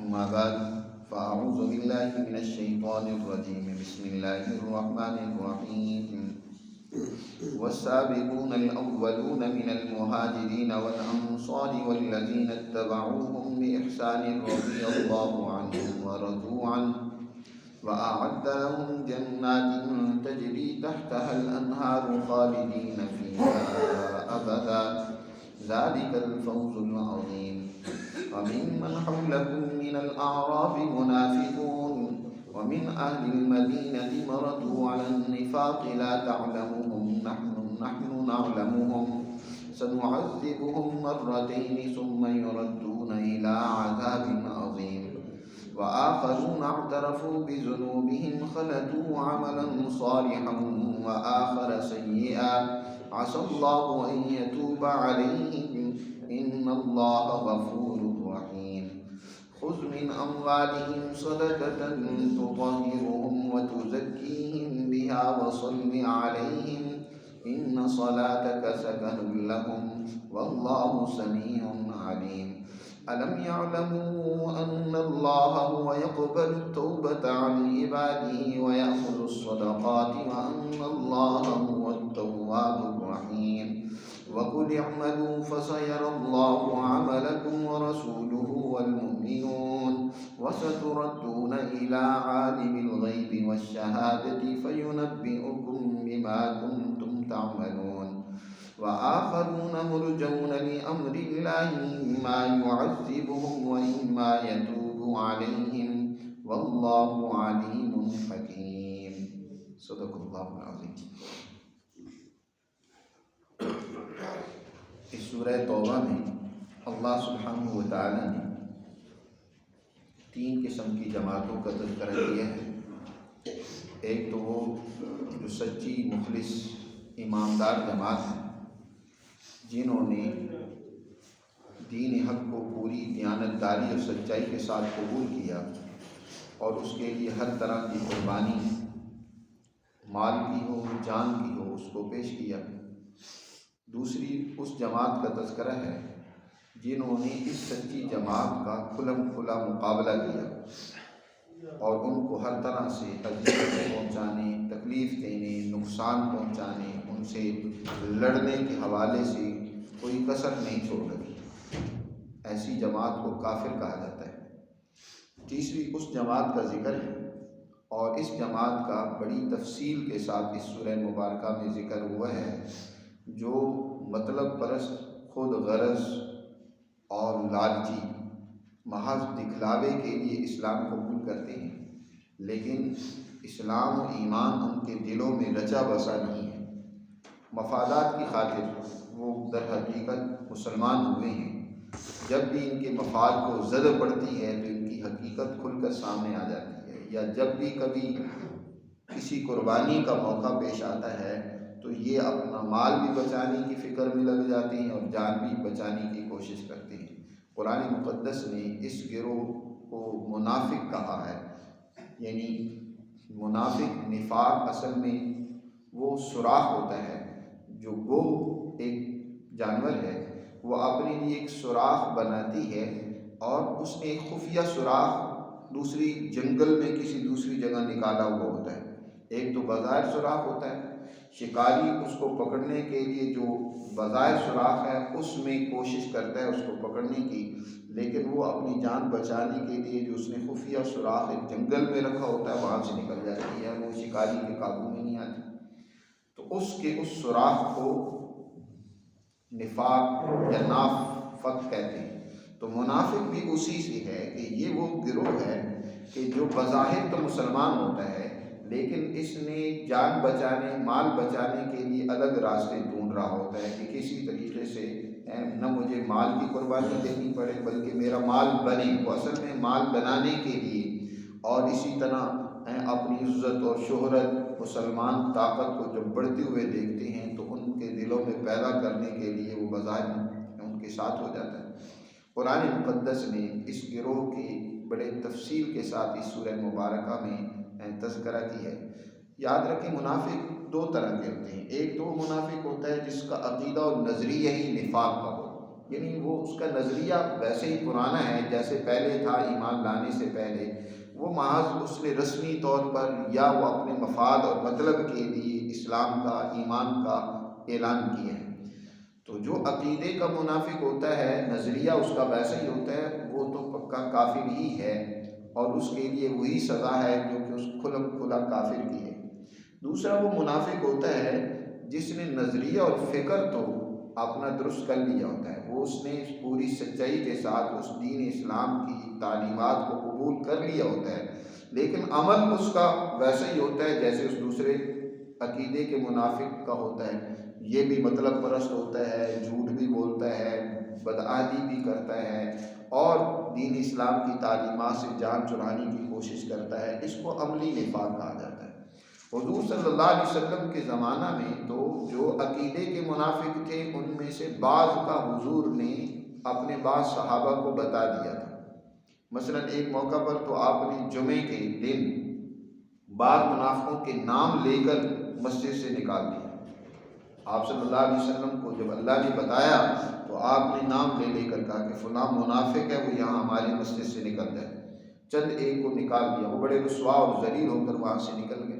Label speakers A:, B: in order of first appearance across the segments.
A: أما بعد فأعوذ بالله من الشيطان الرجيم. بسم الله الرحمن الرحيم. والسابقون الأولون من المهاجرين والأنصار والذين اتبعوهم بإحسان رضي الله عنهم ورضوا عنه وأعد لهم جنات تجري تحتها الأنهار خالدين فيها أبدا ذلك الفوز العظيم. وممن حولكم من الأعراب منافقون ومن أهل المدينة مردوا على النفاق لا تعلمهم نحن نعلمهم سنعذبهم مرتين ثم يردون إلى عذاب عظيم. وآخرون اعترفوا بذنوبهم خلطوا عملا صالحا وآخر سيئا عسى الله أن يتوب عليهم إن الله غفور رحيم. خذ من أموالهم صدقة تطهرهم وتزكيهم بها وصل عليهم إن صلاتك سكن لهم والله سميع عليم. ألم يعلموا أن الله هو يقبل التوبة عن عباده ويأخذ الصدقات وأن الله هو التواب الرحيم. وقل اعملوا فسيرى الله عملكم ورسوله والمؤمنون وستردون إلى عالم الغيب والشهادة فينبئكم بما كنتم تعملون. وآخرون مرجون لأمر الله إما يعذبهم وإما يتوب عليهم والله عليم حكيم. صدق اللہ العظیم. اس سورہ توبہ میں اللہ سبحانہ و تعالی نے 3 قسم کی جماعتوں کا تذکرہ کیا ہے. ایک تو وہ جو سچی مخلص ایماندار جماعت ہے جنہوں نے دین حق کو پوری دیانتداری اور سچائی کے ساتھ قبول کیا اور اس کے لیے ہر طرح کی قربانی مال کی ہو جان کی ہو اس کو پیش کیا. دوسری اس جماعت کا تذکرہ ہے جنہوں نے اس سچی جماعت کا کھلم کھلا مقابلہ کیا اور ان کو ہر طرح سے اذیت پہنچانے، تکلیف دینے، نقصان پہنچانے، ان سے لڑنے کے حوالے سے کوئی کسر نہیں چھوڑ رہی. ایسی جماعت کو کافر کہا جاتا ہے. تیسری اس جماعت کا ذکر ہے اور اس جماعت کا بڑی تفصیل کے ساتھ اس سورہ مبارکہ میں ذکر ہوا ہے جو مطلب پرست، خود غرض اور لالچی، محض دکھلاوے کے لیے اسلام قبول کرتے ہیں لیکن اسلام و ایمان ان کے دلوں میں رچا بسا نہیں ہے. مفادات کی خاطر وہ در حقیقت مسلمان ہوئے ہیں. جب بھی ان کے مفاد کو زد پڑتی ہے تو ان کی حقیقت کھل کر سامنے آ جاتی ہے، یا جب بھی کبھی کسی قربانی کا موقع پیش آتا ہے تو یہ اپنا مال بھی بچانے کی فکر میں لگ جاتے ہیں اور جان بھی بچانے کی کوشش کرتے ہیں. قرآن مقدس نے اس گروہ کو منافق کہا ہے. یعنی منافق نفاق اصل میں وہ سوراخ ہوتا ہے جو گو ایک جانور ہے، وہ اپنے لیے ایک سوراخ بناتی ہے اور اس نے ایک خفیہ سوراخ دوسری جنگل میں کسی دوسری جگہ نکالا ہوا ہوتا ہے. ایک تو بظاہر سوراخ ہوتا ہے، شکاری اس کو پکڑنے کے لیے جو بظاہر سوراخ ہے اس میں کوشش کرتا ہے اس کو پکڑنے کی، لیکن وہ اپنی جان بچانے کے لیے جو اس نے خفیہ سوراخ ایک جنگل میں رکھا ہوتا ہے وہاں سے نکل جاتی ہے، وہ شکاری کے قابو میں نہیں آتی. تو اس سوراخ کو نفاق یا نافق کہتے ہیں. تو منافق بھی اسی سے ہے کہ یہ وہ گروہ ہے کہ جو بظاہر تو مسلمان ہوتا ہے لیکن اس نے جان بچانے، مال بچانے کے لیے الگ راستے ڈھونڈ رہا ہوتا ہے کہ کسی طریقے سے نہ مجھے مال کی قربانی دینی پڑے بلکہ میرا مال بنے. وہ اصل میں مال بنانے کے لیے اور اسی طرح اپنی عزت اور شہرت، مسلمان طاقت کو جب بڑھتے ہوئے دیکھتے ہیں تو ان کے دلوں میں پیدا کرنے کے لیے وہ بظاہر ان کے ساتھ ہو جاتا ہے. قرآن مقدس نے اس گروہ کی بڑے تفصیل کے ساتھ اس سورہ مبارکہ میں تذکرہ کی ہے. یاد رکھیں منافق 2 طرح کے ہوتے ہیں. ایک تو منافق ہوتا ہے جس کا عقیدہ اور نظریہ ہی نفاق کا ہو، یعنی وہ اس کا نظریہ ویسے ہی پرانا ہے جیسے پہلے تھا ایمان لانے سے پہلے، وہ محض اس نے رسمی طور پر یا وہ اپنے مفاد اور مطلب کے لیے اسلام کا، ایمان کا اعلان کیا ہے۔ تو جو عقیدے کا منافق ہوتا ہے، نظریہ اس کا ویسا ہی ہوتا ہے، وہ تو پکا کافر ہی ہے، اور اس کے لیے وہی سزا ہے جو کہ اس کھلم کھلا کافر کی ہے۔ دوسرا وہ منافق ہوتا ہے جس نے نظریہ اور فکر تو اپنا درست کر لیا ہوتا ہے، وہ اس نے پوری سچائی کے ساتھ اس دین اسلام کی تعلیمات کو قبول کر لیا ہوتا ہے، لیکن عمل اس کا ویسا ہی ہوتا ہے جیسے اس دوسرے عقیدے کے منافق کا ہوتا ہے۔ یہ بھی مطلب پرست ہوتا ہے، جھوٹ بھی بولتا ہے، بدعہدی بھی کرتا ہے، اور دین اسلام کی تعلیمات سے جان چڑھانے کی کوشش کرتا ہے۔ اس کو عملی نفاق کہا جاتا ہے۔ حضور صلی اللہ علیہ وسلم کے زمانہ میں تو جو عقیدے کے منافق تھے، ان میں سے بعض کا حضور نے اپنے بعض صحابہ کو بتا دیا تھا۔ مثلا ایک موقع پر تو آپ نے جمعے کے دن بعض منافقوں کے نام لے کر مسجد سے نکال دیا۔ آپ صلی اللہ علیہ وسلم کو جب اللہ نے بتایا تو آپ نے نام لے لے کر کہا کہ فلاں منافق ہے، وہ یہاں ہماری مسجد سے نکل جائے۔ چند ایک کو نکال دیا، وہ بڑے رسوا اور ذلیل ہو کر وہاں سے نکل گئے۔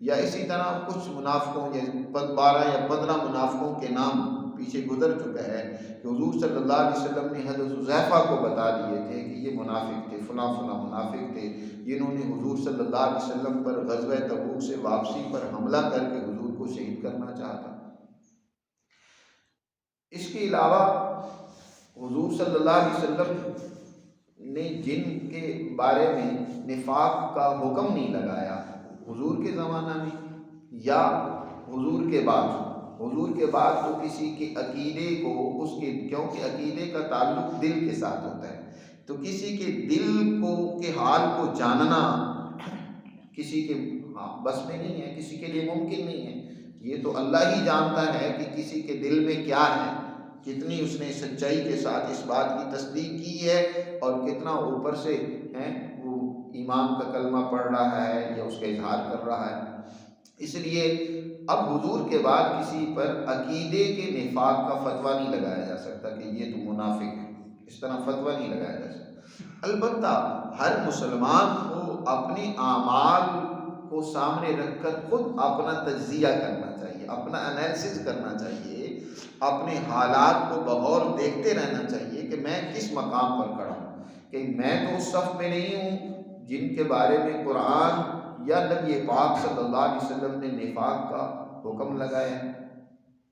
A: یا اسی طرح کچھ منافقوں یا 12 یا 15 منافقوں کے نام پیچھے گزر چکا ہے کہ حضور صلی اللہ علیہ وسلم نے حضرت حذیفہ کو بتا دیے تھے کہ یہ منافق تھے، فلاں فلاں منافق تھے، جنہوں نے حضور صلی اللہ علیہ وسلم پر غزوہ تبوک سے واپسی پر حملہ کر کے حضور کو شہید کرنا چاہا تھا۔ اس کے علاوہ حضور صلی اللہ علیہ وسلم نے جن کے بارے میں نفاق کا حکم نہیں لگایا حضور کے زمانہ میں یا حضور کے بعد تو کسی کے عقیدے کو اس کے، کیونکہ عقیدے کا تعلق دل کے ساتھ ہوتا ہے، تو کسی کے دل کے حال کو جاننا کسی کے بس میں نہیں ہے، کسی کے لیے ممکن نہیں ہے۔ یہ تو اللہ ہی جانتا ہے کہ کسی کے دل میں کیا ہے، کتنی اس نے سچائی کے ساتھ اس بات کی تصدیق کی ہے، اور کتنا اوپر سے وہ ایمان کا کلمہ پڑھ رہا ہے یا اس کا اظہار کر رہا ہے۔ اس لیے اب حضور کے بعد کسی پر عقیدے کے نفاق کا فتویٰ نہیں لگایا جا سکتا کہ یہ تو منافق ہے، اس طرح فتویٰ نہیں لگایا جا سکتا۔ البتہ ہر مسلمان کو اپنے اعمال کو سامنے رکھ کر خود اپنا تجزیہ کرنا چاہیے، اپنا انالیسس کرنا چاہیے، اپنے حالات کو بغور دیکھتے رہنا چاہیے کہ میں کس مقام پر کھڑا ہوں، کہ میں تو اس صف میں نہیں ہوں جن کے بارے میں قرآن یا نبی پاک صلی اللہ علیہ وسلم نے نفاق کا حکم لگایا ہے۔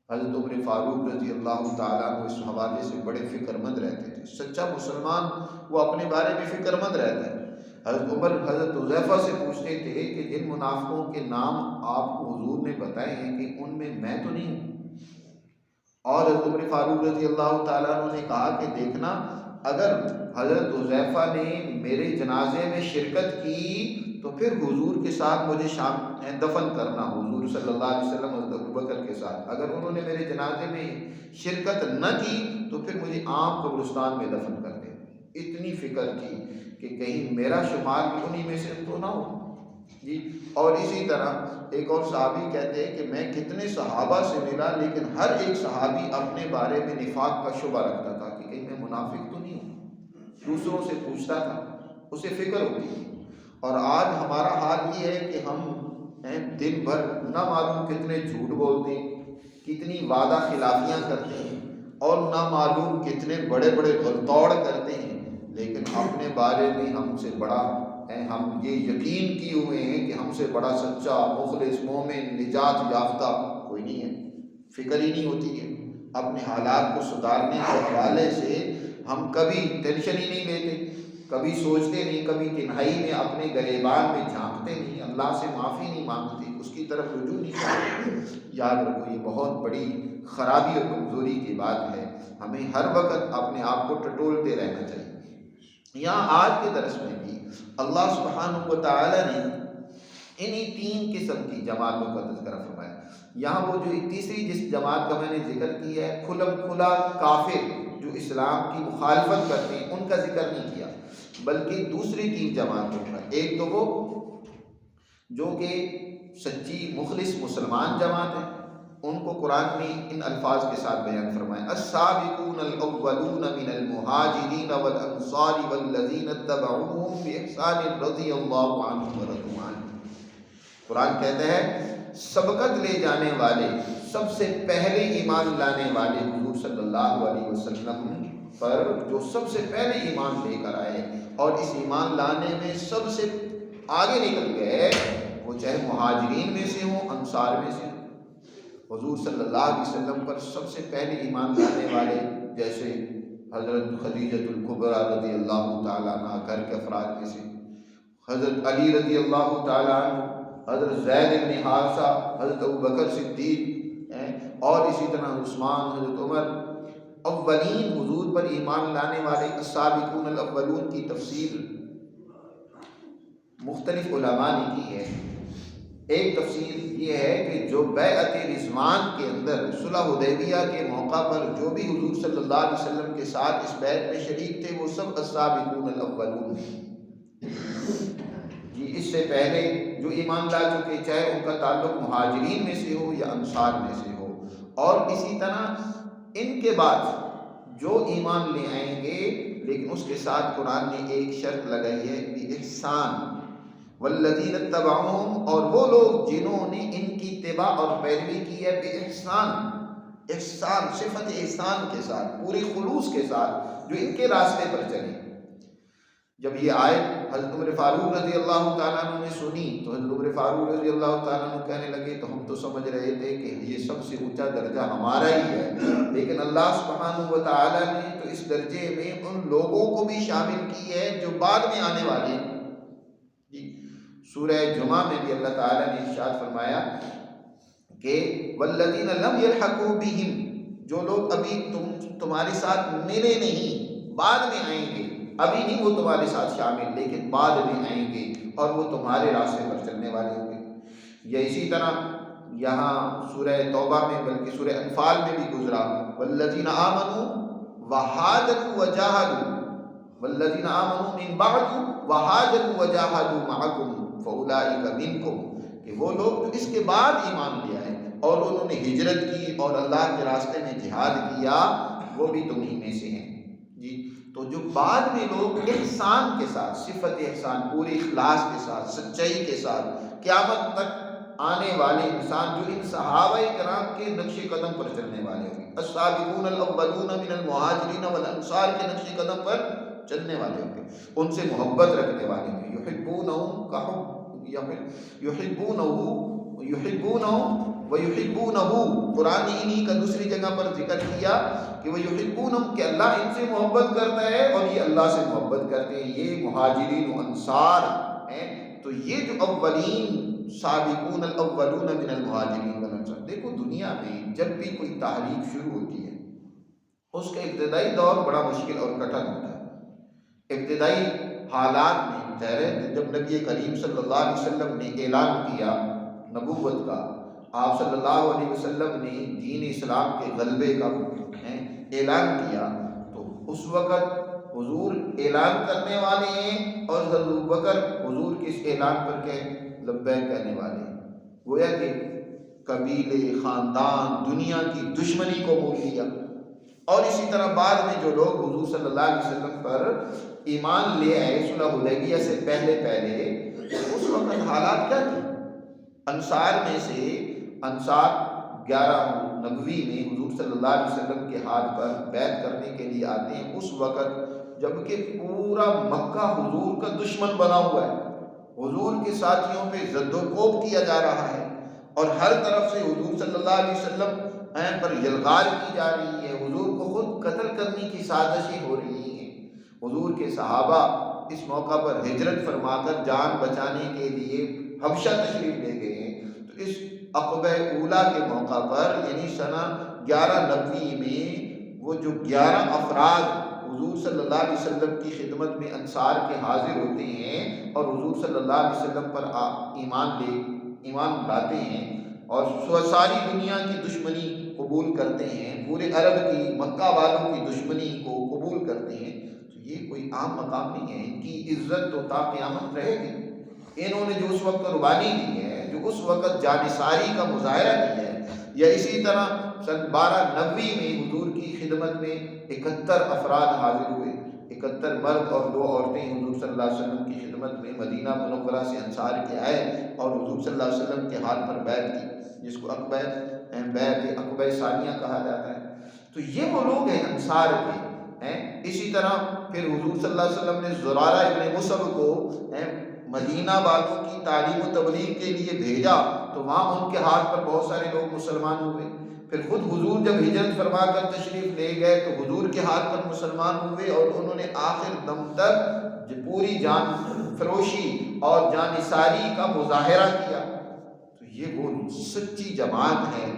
A: حضرت عمر فاروق رضی اللہ تعالیٰ عنہ اس حوالے سے بڑے فکر مند رہتے تھے۔ سچا مسلمان وہ اپنے بارے میں فکر مند رہتا ہے۔ حضرت عمر حضرت حذیفہ سے پوچھتے تھے کہ جن منافقوں کے نام آپ کو حضور نے بتائے ہیں کہ ان میں تو نہیں ہوں، اور حضرت عمر فاروق رضی اللہ تعالیٰ عنہ نے کہا کہ دیکھنا، اگر حضرت حذیفہ نے میرے جنازے میں شرکت کی تو پھر حضور کے ساتھ مجھے دفن کرنا، حضور صلی اللہ علیہ وسلم حضرت ابوبکر کے ساتھ۔ اگر انہوں نے میرے جنازے میں شرکت نہ کی تو پھر مجھے عام قبرستان میں دفن کر دیں۔ اتنی فکر تھی کہ کہیں میرا شمار بھی انہی میں سے تو نہ ہو جی۔ اور اسی طرح ایک اور صحابی کہتے ہیں کہ میں کتنے صحابہ سے ملا، لیکن ہر ایک صحابی اپنے بارے میں نفاق کا شبہ رکھتا تھا کہ کہیں میں منافق تو نہیں ہوں، دوسروں سے پوچھتا تھا، اسے فکر ہوتی تھی۔ اور آج ہمارا حال یہ ہے کہ ہم دن بھر نہ معلوم کتنے جھوٹ بولتے ہیں، کتنی وعدہ خلافیاں کرتے ہیں، اور نہ معلوم کتنے بڑے بڑے غلطوڑ کرتے ہیں، لیکن اپنے بارے میں ہم سے بڑا ہم یہ یقین کیے ہوئے ہیں کہ ہم سے بڑا سچا مخلص مومن نجات یافتہ کوئی نہیں ہے۔ فکر ہی نہیں ہوتی ہے اپنے حالات کو سدھارنے کے حوالے سے، ہم کبھی ٹینشن ہی نہیں لیتے، کبھی سوچتے نہیں، کبھی تنہائی میں اپنے گریبان میں جھانکتے نہیں، اللہ سے معافی نہیں مانگتے، اس کی طرف رجوع نہیں کرتے۔ یاد رکھو یہ بہت بڑی خرابی اور کمزوری کی بات ہے، ہمیں ہر وقت اپنے آپ کو ٹٹولتے رہنا چاہیے۔ یہاں آج کے درس میں بھی اللہ سبحانہ و تعالیٰ نے انہی 3 قسم کی جماعتوں کا تذکرہ فرمایا۔ یہاں وہ جو تیسری جس جماعت کا میں نے ذکر کیا ہے، کھلم کھلا کافر جو اسلام کی مخالفت کرتے ہیں، ان کا ذکر نہیں کیا، بلکہ دوسری 3 جماعتوں کا۔ ایک تو وہ جو کہ سچی مخلص مسلمان جماعت ہے، ان کو قرآن نے ان الفاظ کے ساتھ بیان فرمایا، السابقون الاولون من المہاجرین والانصار والذین اتبعوهم باحسان رضی اللہ عنہم ورضوا عنہ۔ قرآن کہتا ہے سبقت لے جانے والے، سب سے پہلے ایمان لانے والے حضور صلی اللہ علیہ وسلم پر جو سب سے پہلے ایمان لے کر آئے اور اس ایمان لانے میں سب سے آگے نکل گئے، وہ چاہے مہاجرین میں سے ہوں، انصار میں سے ہوں، حضور صلی اللہ علیہ وسلم پر سب سے پہلے ایمان لانے والے جیسے حضرت خدیجۃ الکبریٰ رضی اللہ تعالیٰ عنہ، گھر کے افراد میں سے حضرت علی رضی اللہ تعالیٰ عنہ، حضرت زید بن حارثہ، حضرت ابوبکر صدیق، اور اسی طرح عثمان، حضرت عمر۔ اولین حضور پر ایمان لانے والے السابقون الاولون کی تفسیر مختلف علماء نے کی ہے۔ ایک تفسیر یہ ہے کہ جو بیعت رضوان کے اندر صلح حدیبیہ کے موقع پر جو بھی حضور صلی اللہ علیہ وسلم کے ساتھ اس بیعت میں شریک تھے وہ سب السابقون الاولون ہیں۔ جی اس سے پہلے جو ایمان لا چکے، چاہے ان کا تعلق مہاجرین میں سے ہو یا انصار میں سے ہو، اور اسی طرح ان کے بعد جو ایمان لے آئیں گے، لیکن اس کے ساتھ قرآن نے ایک شرط لگائی ہے، بِإِحْسَان والذین اتبعوہم، اور وہ لوگ جنہوں نے ان کی اتباع اور پیروی کی ہے بِإِحْسَان، احسان، صفت احسان کے ساتھ، پوری خلوص کے ساتھ، جو ان کے راستے پر چلے۔ جب یہ آیت حضرت عمر فاروق رضی اللہ تعالیٰ عنہ نے سنی تو حضرت عمر فاروق رضی اللہ تعالیٰ عنہ کہنے لگے تو ہم تو سمجھ رہے تھے کہ یہ سب سے اونچا درجہ ہمارا ہی ہے، لیکن اللہ سبحانہ و تعالیٰ نے تو اس درجے میں ان لوگوں کو بھی شامل کی ہے جو بعد میں آنے والے ہیں۔ جی سورہ جمعہ میں بھی اللہ تعالیٰ نے ارشاد فرمایا کہ والذین لم یلحقوا بہم، جو لوگ ابھی تمہارے ساتھ ملے نہیں، بعد میں آئیں گے، ابھی نہیں وہ تمہارے ساتھ شامل، لیکن بعد میں آئیں گے اور وہ تمہارے راستے پر چلنے والے ہوں گے۔ یا اسی طرح یہاں سورہ توبہ میں بلکہ سورہ انفال میں بھی گزرا، والذین آمنوا وہاجروا وجاہدوا، والذین آمنوا من بعد وہاجروا وجاہدوا معکم فاولئک منکم، کہ وہ لوگ جو اس کے بعد ایمان لے آئے اور انہوں نے ہجرت کی اور اللہ کے راستے میں جہاد کیا، وہ بھی تمہیں میں سے ہیں۔ جی تو جو بعد میں لوگ احسان کے ساتھ، صفت احسان، پوری اخلاص کے ساتھ، سچائی کے ساتھ قیامت تک آنے والے انسان، جو ان صحابہ کرام کے نقش قدم پر چلنے والے ہوں گے، السابقون الاولون من المہاجرین والانصار کے نقش قدم پر چلنے والے ہوں گے، ان سے محبت رکھنے والے ہوں گے، یحبونہم وَيُحِبُّونَهُ، قرآن نے انہی کا دوسری جگہ پر ذکر کیا کہ وَيُحِبُّونَهُم، کہ اللہ ان سے محبت کرتا ہے اور یہ اللہ سے محبت کرتے ہیں، یہ مہاجرین و انصار ہیں۔ تو یہ جو اولین سابقون الاولون من المہاجرین والانصار، دیکھو دنیا میں جب بھی کوئی تحریک شروع ہوتی ہے اس کا ابتدائی دور بڑا مشکل اور کٹھن ہوتا ہے۔ ابتدائی حالات میں ظاہر جب نبی کریم صلی اللہ علیہ وسلم نے اعلان کیا نبوت کا، آپ صلی اللہ علیہ وسلم نے دین اسلام کے غلبے کا اعلان کیا، تو اس وقت حضور اعلان کرنے والے ہیں اور حضرت ابوبکر حضور کے اس اعلان پر لبیک کہنے والے ہیں۔ گویا کہ قبیلے، خاندان، دنیا کی دشمنی کو مول لیا۔ اور اسی طرح بعد میں جو لوگ حضور صلی اللہ علیہ وسلم پر ایمان لے آئے صلح حدیبیہ سے پہلے اس وقت حالات کیا تھے؟ انصار میں سے انصار 11 نبوی میں حضور صلی اللہ علیہ وسلم کے ہاتھ پر بیعت کرنے کے لیے آتے ہیں، اس وقت جبکہ پورا مکہ حضور کا دشمن بنا ہوا ہے، حضور کے ساتھیوں پہ زد و کوب کیا جا رہا ہے اور ہر طرف سے حضور صلی اللہ علیہ وسلم پر یلغار کی جا رہی ہے، حضور کو خود قتل کرنے کی سازشیں ہو رہی ہیں۔ حضور کے صحابہ اس موقع پر ہجرت فرما کر جان بچانے کے لیے حبشہ تشریف لے گئے ہیں۔ تو اس عقبہ اولا کے موقع پر یعنی سنہ 1190 میں وہ جو 11 افراد حضور صلی اللہ علیہ وسلم کی خدمت میں انصار کے حاضر ہوتے ہیں اور حضور صلی اللہ علیہ وسلم پر ایمان لاتے ہیں اور ساری دنیا کی دشمنی قبول کرتے ہیں، پورے عرب کی، مکہ والوں کی دشمنی کو قبول کرتے ہیں، تو یہ کوئی عام مقام نہیں ہے، ان کی عزت تو تا قیامت رہے گی۔ انہوں نے جو اس وقت قربانی دی ہے، جو اس وقت جانثاری کا مظاہرہ کیا ہے، یا اسی طرح سن 1290 میں حضور کی خدمت میں 71 افراد حاضر ہوئے، 71 مرد اور 2 عورتیں حضور صلی اللہ علیہ وسلم کی خدمت میں مدینہ منورہ سے انصار کے آئے اور حضور صلی اللہ علیہ وسلم کے حال پر بیعت کی، جس کو بیعت عقبہ ثانیہ کہا جاتا ہے۔ تو یہ وہ لوگ ہیں انصار کے ہیں۔ اسی طرح پھر حضور صلی اللہ علیہ وسلم نے زرارہ ابن مصعب کو مدینہ والوں کی تعلیم و تبلیغ کے لیے بھیجا، تو وہاں ان کے ہاتھ پر بہت سارے لوگ مسلمان ہوئے۔ پھر خود حضور جب ہجرت فرما کر تشریف لے گئے تو حضور کے ہاتھ پر مسلمان ہوئے، اور انہوں نے آخر دم تک پوری جان فروشی اور جان نثاری کا مظاہرہ کیا۔ تو یہ وہ سچی جماعت ہے۔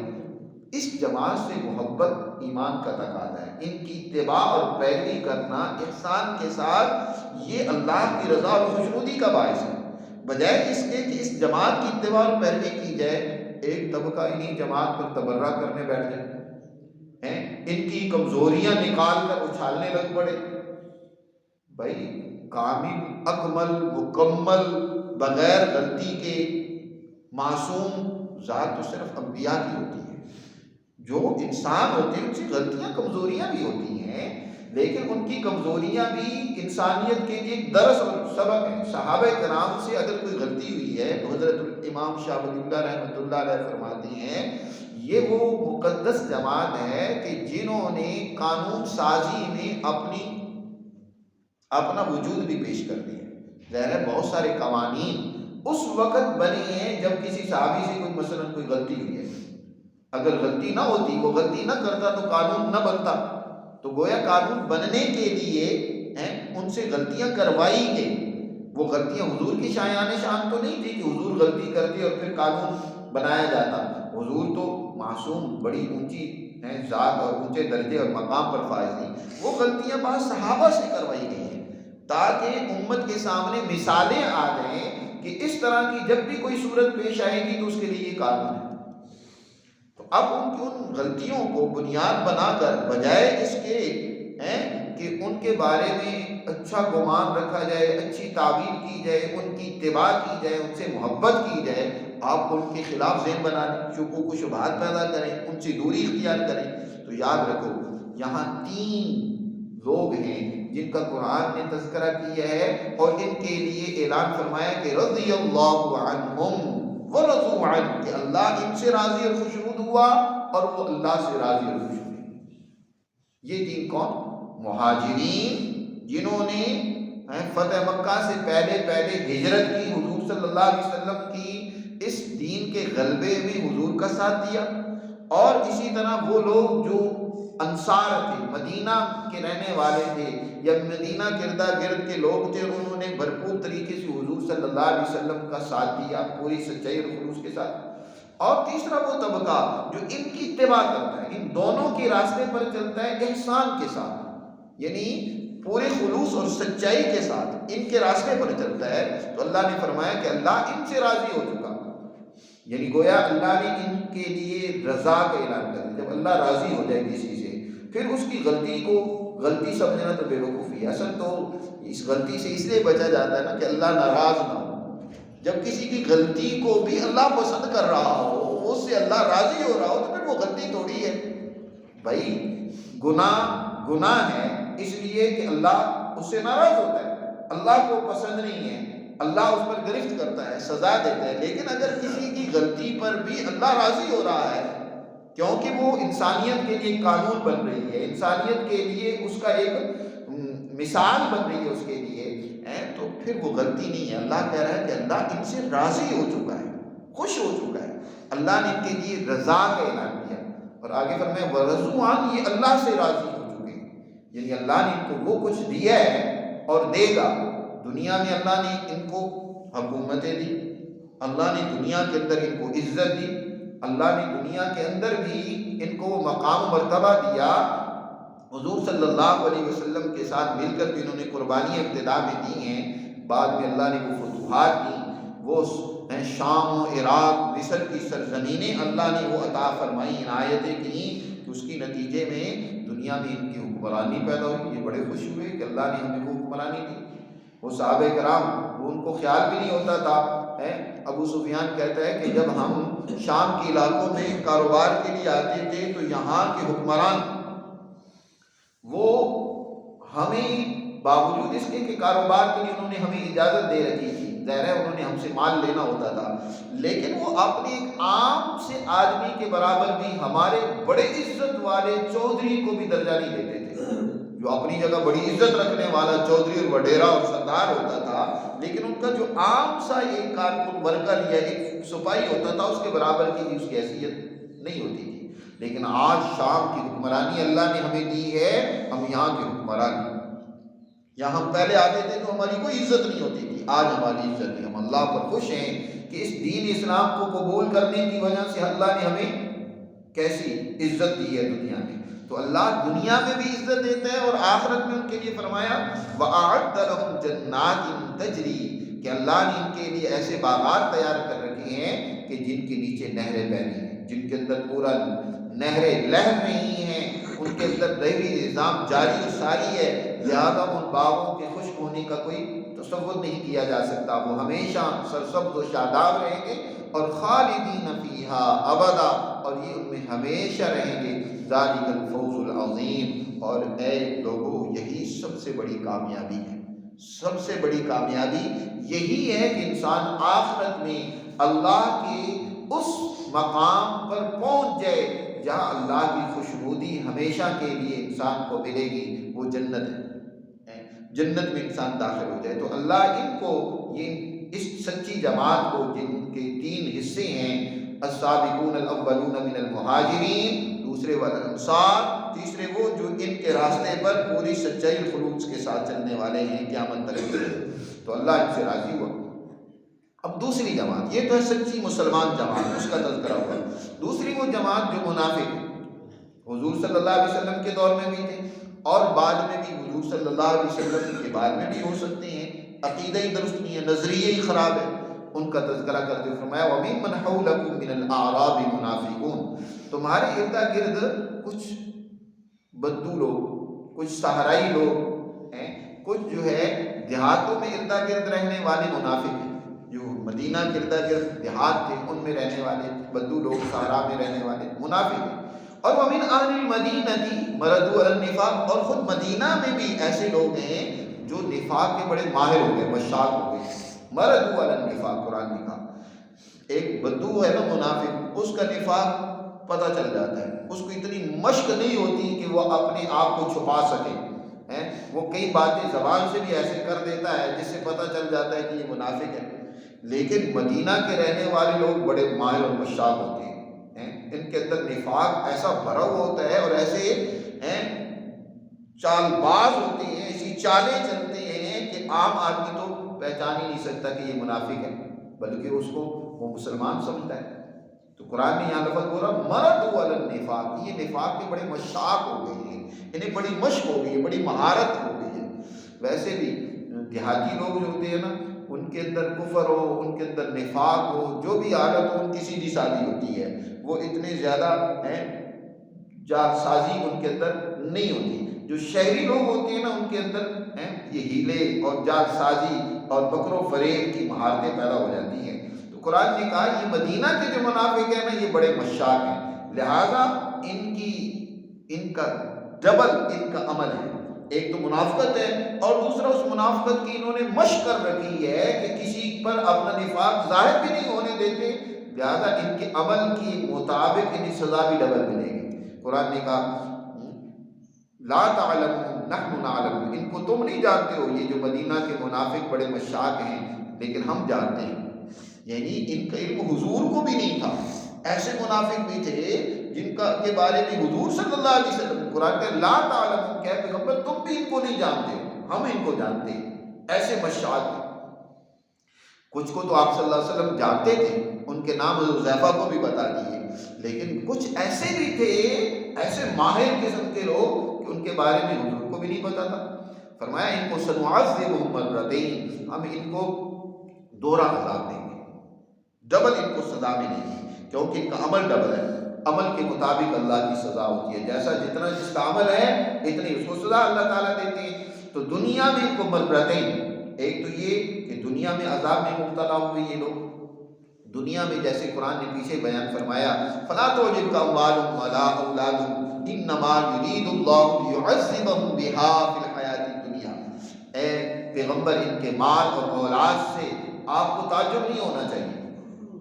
A: اس جماعت سے محبت ایمان کا تقاضا ہے، ان کی اتباع اور پیروی کرنا احسان کے ساتھ یہ اللہ کی رضا اور خوشنودی کا باعث ہے، بجائے اس کے کہ اس جماعت کی اتباع اور پیروی کی جائے ایک طبقہ انہی جماعت پر تبرہ کرنے بیٹھ جائے، ان کی کمزوریاں نکال کر اچھالنے لگ پڑے۔ بھائی کامل اکمل مکمل بغیر غلطی کے معصوم ذات تو صرف انبیاء کی ہوتی ہے۔ جو انسان ہوتے ہیں ان سے غلطیاں کمزوریاں بھی ہوتی ہیں، لیکن ان کی کمزوریاں بھی انسانیت کے لیے ایک درس اور سبق ہے۔ صحابہ کرام سے اگر کوئی غلطی ہوئی ہے تو حضرت امام شاہ ولی اللہ رحمۃ اللہ علیہ فرماتے ہیں یہ وہ مقدس جماعت ہے کہ جنہوں نے قانون سازی میں اپنا وجود بھی پیش کر دیا۔ ظاہر ہے بہت سارے قوانین اس وقت بنے ہیں جب کسی صحابی سے کوئی مثلا کوئی غلطی ہوئی ہے، اگر غلطی نہ ہوتی، وہ غلطی نہ کرتا تو قانون نہ بنتا، تو گویا قانون بننے کے لیے ان سے غلطیاں کروائی گئی۔ وہ غلطیاں حضور کی شایان شان تو نہیں تھی کہ حضور غلطی کرتے اور پھر قانون بنایا جاتا۔ حضور تو معصوم بڑی اونچی ذات اور اونچے درجے اور مقام پر فائز تھی، وہ غلطیاں بعض صحابہ سے کروائی گئی ہیں تاکہ امت کے سامنے مثالیں آ جائیں کہ اس طرح کی جب بھی کوئی صورت پیش آئے گی تو اس کے لیے یہ قانون ہے۔ تو اب ان غلطیوں کو بنیاد بنا کر بجائے اس کے کہ ان کے بارے میں اچھا گمان رکھا جائے، اچھی تعبیر کی جائے، ان کی اتباع کی جائے، ان سے محبت کی جائے، آپ ان کے خلاف ذہن بنا لیں، شکوک و شبہات پیدا کریں، ان سے دوری اختیار کریں۔ تو یاد رکھو یہاں 3 لوگ ہیں جن کا قرآن نے تذکرہ کیا ہے اور ان کے لیے اعلان فرمایا کہ رضی اللہ عنہم ورضوا عنہ، کہ اللہ ان سے راضی اور خوشنود ہوا اور وہ اللہ سے راضی اور خوشنود۔ یہ 3 کون؟ مہاجرین جنہوں نے فتح مکہ سے پہلے ہجرت کی، حضور صلی اللہ علیہ وسلم کی اس دین کے غلبے میں حضور کا ساتھ دیا، اور اسی طرح وہ لوگ جو انصار تھے، مدینہ کے رہنے والے تھے یا مدینہ گردا گرد کے لوگ تھے، اور انہوں نے بھرپور طریقے سے حضور صلی اللہ علیہ وسلم کا ساتھ دیا پوری سچائی اور خلوص کے ساتھ۔ اور تیسرا وہ طبقہ جو ان کی اتباع کرتا ہے، ان دونوں کے راستے پر چلتا ہے احسان کے ساتھ، یعنی پورے خلوص اور سچائی کے ساتھ ان کے راستے پر چلتا ہے۔ تو اللہ نے فرمایا کہ اللہ ان سے راضی ہو چکا، یعنی گویا اللہ نے ان کے لیے رضا کا اعلان کر دیا۔ جب اللہ راضی ہو جائے کسی سے پھر اس کی غلطی کو غلطی سمجھنا تو بے وقوفی ہے۔ اصل تو اس غلطی سے اس لیے بچا جاتا ہے نا کہ اللہ ناراض نہ ہو۔ جب کسی کی غلطی کو بھی اللہ پسند کر رہا ہو، اس سے اللہ راضی ہو رہا ہو، تو پھر وہ غلطی تھوڑی ہے بھائی۔ گناہ ہے اس لیے کہ اللہ اس سے ناراض ہوتا ہے، اللہ کو پسند نہیں ہے، اللہ اس پر گرفت کرتا ہے، سزا دیتا ہے۔ لیکن اگر کسی کی غلطی پر بھی اللہ راضی ہو رہا ہے کیونکہ وہ انسانیت کے لیے قانون بن رہی ہے، انسانیت کے لیے اس کا ایک مثال بن رہی ہے اس کے لیے، تو پھر وہ غلطی نہیں ہے۔ اللہ کہہ رہا ہے کہ اللہ ان سے راضی ہو چکا ہے، خوش ہو چکا ہے۔ اللہ نے ان کے لیے رضا کا اعلان کیا، اور آگے فرمایا ورضوا عنہ، یہ اللہ سے راضی ہو چکے ہیں، یعنی اللہ نے ان کو وہ کچھ دیا ہے اور دے گا۔ دنیا میں اللہ نے ان کو حکومتیں دی، اللہ نے دنیا کے اندر ان کو عزت دی، اللہ نے دنیا کے اندر بھی ان کو مقام و مرتبہ دیا۔ حضور صلی اللہ علیہ وسلم کے ساتھ مل کر بھی انہوں نے قربانی ابتدا میں دی ہیں، بعد میں اللہ نے وہ فتوحات دی، وہ شام و عراق مصر کی سرزمینیں اللہ نے وہ عطا فرمائی، عنایتیں کی، کہ اس کی نتیجے میں دنیا میں ان کی حکمرانی پیدا ہوئی۔ یہ بڑے خوش ہوئے کہ اللہ نے ہمیں وہ حکمرانی دی۔ وہ صحابہ کرام وہ ان کو خیال بھی نہیں ہوتا تھا. ابو سفیان کہتا ہے کہ جب ہم شام کے علاقوں میں کاروبار کے لیے آتے تھے تو یہاں کے حکمران وہ ہمیں باوجود اس کے کہ کاروبار کے لیے انہوں نے ہمیں اجازت دے رکھی تھی، ظاہر ہے انہوں نے ہم سے مال لینا ہوتا تھا، لیکن وہ اپنے ایک عام سے آدمی کے برابر بھی ہمارے بڑے عزت والے چودھری کو بھی درجہ نہیں دیتے تھے. جو اپنی جگہ بڑی عزت رکھنے والا چودھری اور وڈیرا اور سردار ہوتا تھا، لیکن ان کا جو عام سا ایک کارکن ورکر یا ایک سپاہی ہوتا تھا اس کے برابر کی بھی اس کی حیثیت نہیں ہوتی تھی. لیکن آج شام کی حکمرانی اللہ نے ہمیں دی ہے، ہم یہاں کے حکمران. یہاں ہم پہلے آتے تھے تو ہماری کوئی عزت نہیں ہوتی تھی، آج ہماری عزت ہے. ہم اللہ پر خوش ہیں کہ اس دین اسلام کو قبول کرنے کی وجہ سے اللہ نے ہمیں کیسی عزت دی ہے دنیا میں. تو اللہ دنیا میں بھی عزت دیتا ہے اور آخرت میں ان کے لیے فرمایا وَأَعَدَّ لَهُمْ جَنَّاتٍ تَجْرِي کہ اللہ نے ان کے لیے ایسے باغات تیار کر رکھے ہیں کہ جن کے نیچے نہریں بہ رہی ہیں، جن کے اندر پورا نہریں لہر رہی ہیں، ان کے اندر دائری نظام جاری و ساری ہے. لہذا ان باغوں کے خشک ہونے کا کوئی تصور نہیں کیا جا سکتا. وہ ہمیشہ سرسبز و شاداب رہیں گے اور خالدین فیہا ابدا، اور یہ ان میں ہمیشہ رہیں گے. ذالک الفوز العظیم. اور اے لوگو یہی سب سے بڑی کامیابی ہے. سب سے بڑی کامیابی یہی ہے کہ انسان آخرت میں اللہ کے اس مقام پر پہنچ جائے جہاں اللہ کی خوشنودی ہمیشہ کے لیے انسان کو ملے گی. وہ جنت ہے. جنت میں انسان داخل ہو جائے. تو اللہ ان کو یہ اس سچی جماعت کو جن کے 3 حصے ہیں، السابقون الاولون من المہاجرین، دوسرے والانصار، تیسرے وہ جو ان کے راستے پر پوری سچائی خلوص کے ساتھ چلنے والے ہیں قیامت تک. تو اللہ ان سے راضی ہوا. اب دوسری جماعت، یہ تو ہے سچی مسلمان جماعت، اس کا تذکرہ ہوا. دوسری وہ جماعت جو منافق حضور صلی اللہ علیہ وسلم کے دور میں بھی تھے اور بعد میں بھی حضور صلی اللہ علیہ وسلم کے بعد میں بھی ہو سکتے ہیں. عقیدہ ہی درست نہیں ہے، نظریہ ہی خراب ہے. ان کا تذکرہ کرتے ہوئے فرمایا وَمِمَّنْ حَوْلَكُمْ مِنَ الْأَعْرَابِ مُنَافِقُونَ. تمہارے ارد گرد کچھ بدو لوگ، کچھ صحرائی لوگ ہیں، کچھ جو ہے دیہاتوں میں ارد گرد رہنے والے منافق ہیں. جو مدینہ کے ارد گرد دیہات تھے ان میں رہنے والے بدو لوگ، صحرا میں رہنے والے منافق ہیں. اور وَمِنْ أَهْلِ الْمَدِينَةِ مَرَدُوا عَلَى النِّفَاقِ. اور خود مدینہ میں بھی ایسے لوگ ہیں جو نفاق کے بڑے ماہر ہو گئے، مشاق ہو گئے. مَرَدُوا عَلَى النِّفَاقِ قرآن نے کہا. ایک بدو ہے نا منافق، اس کا نفاق پتہ چل جاتا ہے. اس کو اتنی مشق نہیں ہوتی کہ وہ اپنے آپ کو چھپا سکے. وہ کئی باتیں زبان سے بھی ایسے کر دیتا ہے جس سے پتہ چل جاتا ہے کہ یہ منافق ہے. لیکن مدینہ کے رہنے والے لوگ بڑے ماہر اور مشاق ہوتے ہیں. ان کے اندر نفاق ایسا بھرا ہوا ہوتا ہے اور ایسے چال باز ہوتے ہیں، ایسی چالیں چلتے ہیں کہ عام آدمی تو پہچان ہی نہیں سکتا کہ یہ منافق ہے، بلکہ اس کو وہ مسلمان سمجھتا ہے. تو قرآن نے یہاں لفظ بولا مردوا علی النفاق. یہ نفاق کے بڑے مشاق ہو گئے ہیں، انہیں بڑی مشق ہو گئی ہے، بڑی مہارت ہو گئی ہے. ویسے بھی دیہاتی لوگ جو ہوتے ہیں نا، ان کے اندر کفر ہو، ان کے اندر نفاق ہو، جو بھی حالت ہو ان کی سیدھی سادی ہوتی ہے. وہ اتنے زیادہ جال سازی ان کے اندر نہیں ہوتی. جو شہری لوگ ہوتے ہیں نا ان کے اندر یہ ہیلے اور جال سازی اور بکر و فریب کی مہارتیں پیدا ہو جاتی ہیں. تو قرآن نے کہا یہ مدینہ کے جو منافق ہیں نا یہ بڑے مشاق ہیں، لہٰذا ان کا ڈبل ان کا عمل ہے. ایک تو منافقت ہے اور دوسرا اس منافقت کی انہوں نے مشق کر رکھی ہے کہ کسی پر اپنا نفاق ظاہر بھی نہیں ہونے دیتے، لہٰذا ان کے عمل کی مطابق انہیں سزا بھی ڈبل ملے گی. قرآن نے کہا لا تعلمون نحن نعلم. ان کو تم نہیں جانتے ہو، یہ جو مدینہ کے منافق بڑے مشاق ہیں، لیکن ہم جانتے ہیں. یعنی ان کا علم حضور کو بھی نہیں تھا. ایسے منافق بھی تھے جن کا کے بارے میں حضور صلی اللہ علیہ وسلم قرآن کہ لا تعلمون، کہ پیغمبر تم بھی ان کو نہیں جانتے، ہم ان کو جانتے ہیں. ایسے مشاق ہیں. کچھ کو تو آپ صلی اللہ علیہ وسلم جانتے تھے، ان کے نام حذیفہ کو بھی بتا دیے، لیکن کچھ ایسے بھی تھے، ایسے ماہر قسم کے لوگ کہ ان کے بارے میں حضور کو بھی نہیں پتا تھا. فرمایا ان کو سنعذبہم مرتین، ہم ان کو دوہرا عذاب دیں گے، ڈبل ان کو سزا ملے گی، کیونکہ ان کا عمل ڈبل ہے. عمل کے مطابق اللہ کی سزا ہوتی ہے، جیسا جتنا جس کا عمل ہے اتنی اس کو سزا اللہ تعالیٰ دیتے ہیں. تو دنیا میں ان کو مرتین ایک تو یہ کہ دنیا میں عذاب میں مبتلا ہوئے یہ لوگ، دنیا میں جیسے قرآن نے پیچھے بیان فرمایا فلا تعجبک اموالهم ولا اولادهم انما یرید اللہ لیعذبهم بها فی الحیاۃ الدنیا، اے پیغمبر ان کے مال اور اولاد سے آپ کو تعجب نہیں ہونا چاہیے،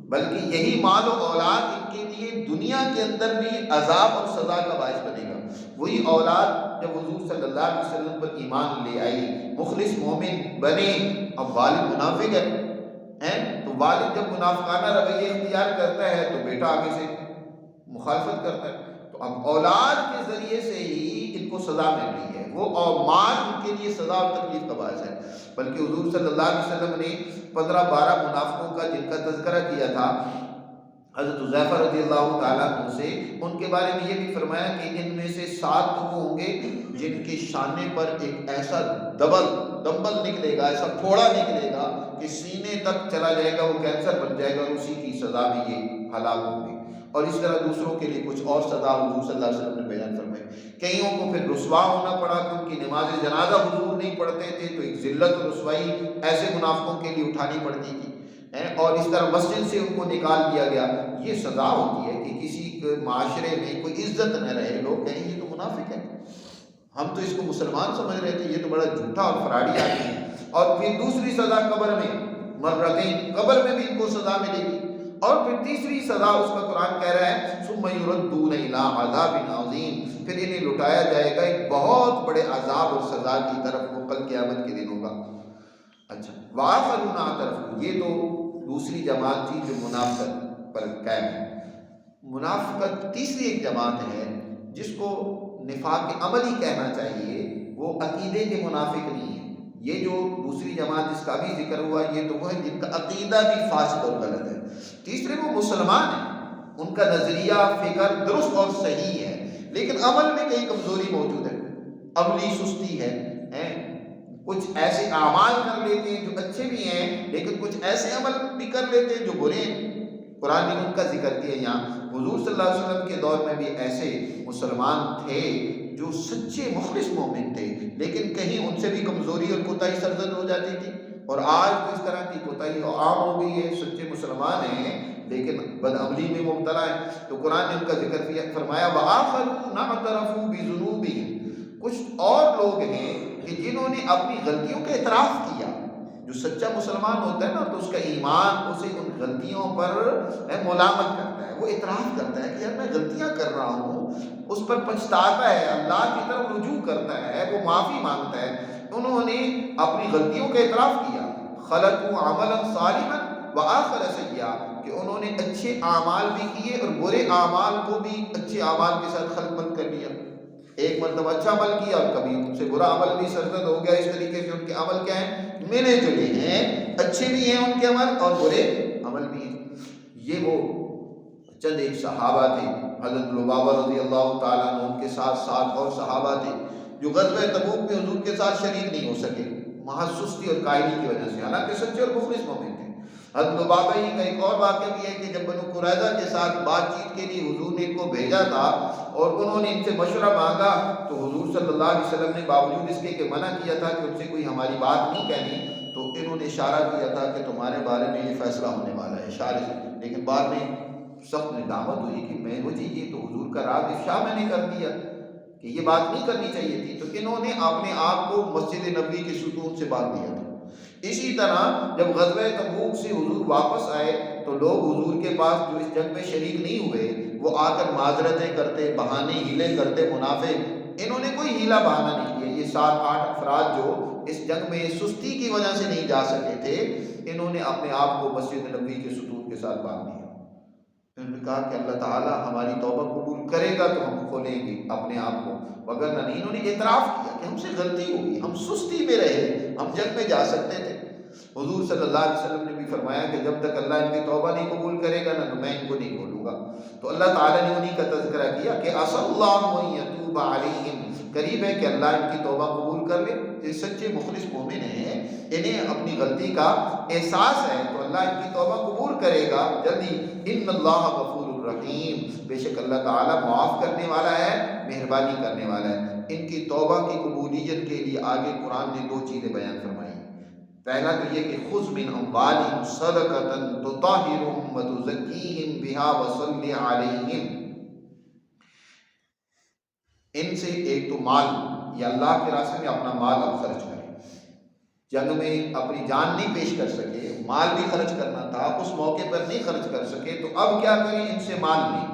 A: بلکہ یہی مال و اولاد ان کے لیے دنیا کے اندر بھی عذاب اور سزا کا باعث بنے گا۔ وہی اولاد جب حضور صلی اللہ علیہ وسلم پر ایمان لے آئی، مخلص مومن بنے، اب والد منافق ہے تو والد جب منافقانہ رویہ اختیار کرتا ہے تو بیٹا آگے سے مخالفت کرتا ہے، تو اب اولاد کے ذریعے سے ہی ان کو سزا مل رہی ہے، وہ اور مال ان کے لیے سزا اور تکلیف کا باعث ہے۔ بلکہ حضور صلی اللہ علیہ وسلم نے 15-12 منافقوں کا جن کا تذکرہ کیا تھا حضرت حذیفہ رضی اللہ تعالیٰ عنہ سے، ان کے بارے میں یہ بھی فرمایا کہ ان میں سے 7 تو وہ ہوں گے جن کے شانے پر ایک ایسا دمبل نکلے گا، ایسا پھوڑا نکلے گا کہ سینے تک چلا جائے گا، وہ کینسر بن جائے گا اور اسی کی سزا میں یہ ہلاک ہوں گے۔ اور اس طرح دوسروں کے لیے کچھ اور سزا حضور صلی اللہ علیہ وسلم نے بیان فرمائی۔ کئیوں کو پھر رسوا ہونا پڑا کہ ان کی نماز جنازہ حضور نہیں پڑھتے تھے تو ایک ذلت و رسوائی ایسے منافقوں کے لیے اٹھانی پڑتی تھی، اور اس طرح مسجد سے ان کو نکال دیا گیا۔ یہ سزا ہوتی ہے کہ کسی معاشرے میں کوئی عزت نہ رہے، لوگ کہیں یہ تو منافق ہے، ہم تو اس کو مسلمان سمجھ رہے تھے، یہ تو بڑا جھوٹا اور فراڈی آدمی ہے۔ اور پھر دوسری سزا قبر میں، مرتين، قبر میں بھی ان کو سزا ملے گی۔ اور پھر تیسری سزا اس کا قرآن کہہ رہا ہے ثم يردون الى عذاب عظیم، پھر انہیں لٹایا جائے گا ایک بہت بڑے عذاب اور سزا کی طرف، وہ کل قیامت کے دن ہوگا۔ اچھا، وآخرون اعترفوا، یہ تو دوسری جماعت تھی جو منافقت پر قائم ہے۔ منافقت تیسری ایک جماعت ہے جس کو نفاق عملی کہنا چاہیے، وہ عقیدے کے منافق نہیں ہیں۔ یہ جو دوسری جماعت جس کا بھی ذکر ہوا یہ تو وہ ہے جن کا عقیدہ بھی فاسد اور غلط ہے۔ تیسرے وہ مسلمان ہیں، ان کا نظریہ فکر درست اور صحیح ہے، لیکن عمل میں کئی کمزوری موجود ہے، عملی سستی ہے، کچھ ایسے اعمال کر لیتے ہیں جو اچھے بھی ہیں لیکن کچھ ایسے عمل بھی کر لیتے ہیں جو برے ہیں۔ قرآن نے ان کا ذکر کیا یہاں۔ حضور صلی اللہ علیہ وسلم کے دور میں بھی ایسے مسلمان تھے جو سچے مخلص مومن تھے، لیکن کہیں ان سے بھی کمزوری اور کوتاہی سرزد ہو جاتی تھی، اور آج تو اس طرح کی کوتاہی عام ہو گئی ہے، سچے مسلمان ہیں لیکن بدعملی میں مبتلا ہے۔ تو قرآن نے ان کا ذکر فرمایا وآخرون اعترفوا بذنوبہم، کچھ اور لوگ ہیں کہ جنہوں نے اپنی غلطیوں کا اعتراف کیا۔ جو سچا مسلمان ہوتا ہے نا تو اس کا ایمان اسے ان غلطیوں پر ملامت کرتا ہے، وہ اعتراف کرتا ہے کہ یار میں غلطیاں کر رہا ہوں، اس پر پچھتاتا ہے، اللہ کی طرف رجوع کرتا ہے، وہ معافی مانگتا ہے۔ انہوں نے اپنی غلطیوں کا اعتراف کیا، خلقوا عملا صالحا وآخر سیئا، کہ انہوں نے اچھے اعمال بھی کیے اور برے اعمال کو بھی اچھے اعمال کے ساتھ خلط مت کر لیا۔ ایک مرتبہ اچھا عمل کیا اور کبھی ان سے برا عمل بھی سرزد ہو گیا۔ اس طریقے سے ان کے عمل کیا ہیں؟ ملے جلے ہیں، اچھے بھی ہیں ان کے عمل اور برے عمل بھی ہیں۔ یہ وہ چند ایک صحابہ تھے، حضرت لبابہ رضی اللہ تعالیٰ عنہ، ان کے ساتھ 7 اور صحابہ تھے جو غزوہ تبوک میں حضور کے ساتھ شریک نہیں ہو سکے محض سستی اور کاہلی کی وجہ سے، حالانکہ سچے اور مخلص مومن تھے۔ حضرت لبابہ ہی کا ایک اور واقعہ بھی ہے کہ جب بنو قریظہ کے ساتھ بات چیت کے لیے حضور نے ان کو بھیجا تھا اور انہوں نے ان سے مشورہ مانگا تو حضور صلی اللہ علیہ وسلم نے باوجود اس کے کہ منع کیا تھا کہ ان سے کوئی ہماری بات نہیں کہنی، تو انہوں نے اشارہ کیا تھا کہ تمہارے بارے میں یہ فیصلہ ہونے والا ہے اشارے سے، لیکن بعد میں سخت ندامت ہوئی کہ میں وہ چیز یہ تو حضور کا راز افشا میں نے کر دیا کہ یہ بات نہیں کرنی چاہیے تھی، تو انہوں نے اپنے آپ کو مسجد نبوی کے ستون سے باندھ دیا تھا۔ اسی طرح جب غزوہ تبوک سے حضور واپس آئے تو لوگ حضور کے پاس جو اس جنگ میں شریک نہیں ہوئے وہ آ کر معذرتیں کرتے، بہانے ہیلے کرتے منافق۔ انہوں نے کوئی ہیلا بہانہ نہیں کیا۔ یہ 7-8 افراد جو اس جنگ میں سستی کی وجہ سے نہیں جا سکے تھے، انہوں نے اپنے آپ کو مسجد نبوی کے ستون کے ساتھ باندھ دیا۔ انہوں نے کہا کہ اللہ تعالیٰ ہماری توبہ قبول کرے گا تو ہم کھولیں گے اپنے آپ کو، وگرنہ نہیں۔ انہوں نے اعتراف کیا کہ ہم سے غلطی ہوگی، ہم سستی میں رہے، ہم جنگ میں جا سکتے تھے۔ حضور صلی اللہ علیہ وسلم نے بھی فرمایا کہ جب تک اللہ ان کی توبہ نہیں قبول کرے گا نا تو میں ان کو نہیں کھولوں گا۔ تو اللہ تعالیٰ نے انہی کا تذکرہ کیا کہ عسى اللہ ان یتوب علیہم، قریب ہے کہ اللہ ان کی توبہ قبول کر لے۔ یہ سچے مخلص مومن ہیں، انہیں اپنی غلطی کا احساس ہے تو اللہ ان کی توبہ قبول کرے گا جلدی۔ ان اللہ غفور الرحیم، بے شک اللہ تعالیٰ معاف کرنے والا ہے، مہربانی کرنے والا ہے۔ ان کی توبہ کی قبولیت کے لیے آگے قرآن نے 2 چیزیں بیان فرمائی۔ پہلا تو یہ کہ خذ من اموالہم صدقۃ تطہرہم وتزکیہم بہا وصلی علیہم، ان سے ایک تو مال، یا اللہ کے راستے میں اپنا مال آپ خرچ کریں۔ جنگ میں اپنی جان نہیں پیش کر سکے، مال بھی خرچ کرنا تھا، اس موقع پر نہیں خرچ کر سکے، تو اب کیا کریں؟ ان سے مال لیں۔